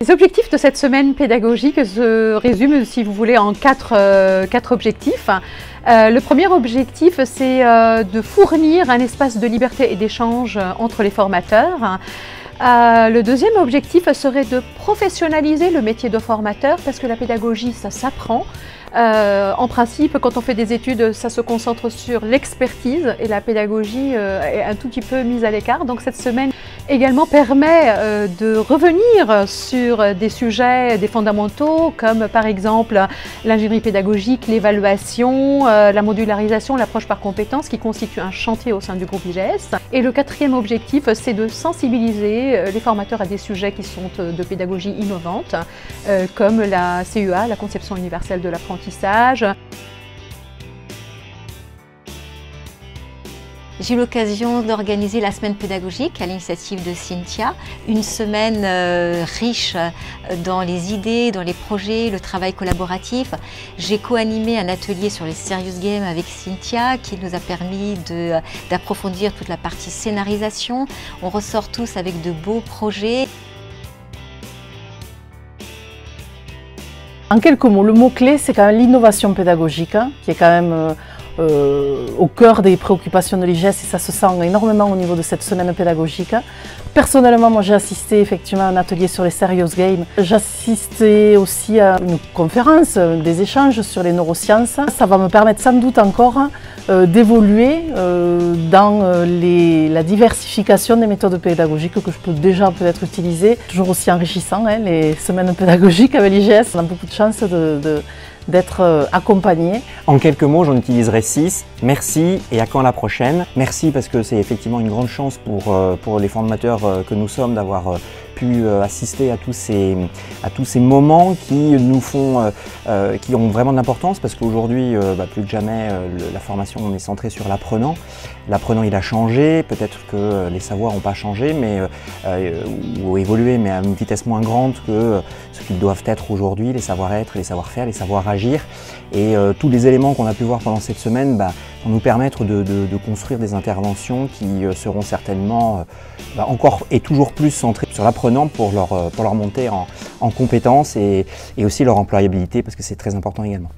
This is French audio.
Les objectifs de cette semaine pédagogique se résument, si vous voulez, en quatre objectifs. Le premier objectif, c'est de fournir un espace de liberté et d'échange entre les formateurs. Le deuxième objectif serait de professionnaliser le métier de formateur, parce que la pédagogie, ça s'apprend. En principe, quand on fait des études, ça se concentre sur l'expertise et la pédagogie est un tout petit peu mise à l'écart. Donc cette semaine également permet de revenir sur des sujets, des fondamentaux, comme par exemple l'ingénierie pédagogique, l'évaluation, la modularisation, l'approche par compétences, qui constitue un chantier au sein du groupe IGS. Et le quatrième objectif, c'est de sensibiliser les formateurs à des sujets qui sont de pédagogie innovante, comme la CUA, la conception universelle de l'apprentissage. J'ai eu l'occasion d'organiser la semaine pédagogique à l'initiative de Cynthia, une semaine riche dans les idées, dans les projets, le travail collaboratif. J'ai co-animé un atelier sur les Serious Games avec Cynthia qui nous a permis d'approfondir toute la partie scénarisation. On ressort tous avec de beaux projets. En quelques mots, le mot-clé, c'est quand même l'innovation pédagogique, qui est quand même au cœur des préoccupations de l'IGS, et ça se sent énormément au niveau de cette semaine pédagogique. Personnellement, moi j'ai assisté effectivement à un atelier sur les Serious Games. J'assistais aussi à une conférence, des échanges sur les neurosciences. Ça va me permettre sans doute encore d'évoluer dans la diversification des méthodes pédagogiques que je peux déjà peut-être utiliser. Toujours aussi enrichissant, les semaines pédagogiques avec l'IGS. On a beaucoup de chance d'être accompagné. En quelques mots, j'en utiliserai 6. Merci et à quand la prochaine. Merci parce que c'est effectivement une grande chance pour les formateurs que nous sommes d'avoir pu assister à tous ces moments qui nous font, qui ont vraiment de l'importance, parce qu'aujourd'hui, plus que jamais, la formation on est centrée sur l'apprenant. L'apprenant il a changé, peut-être que les savoirs n'ont pas changé, mais ou évolué, mais à une vitesse moins grande que ce qu'ils doivent être aujourd'hui, les savoir-être, les savoir-faire, les savoir-agir. Et tous les éléments qu'on a pu voir pendant cette semaine vont nous permettre de construire des interventions qui seront certainement encore et toujours plus centrées sur l'apprenant pour leur monter en compétences et aussi leur employabilité, parce que c'est très important également.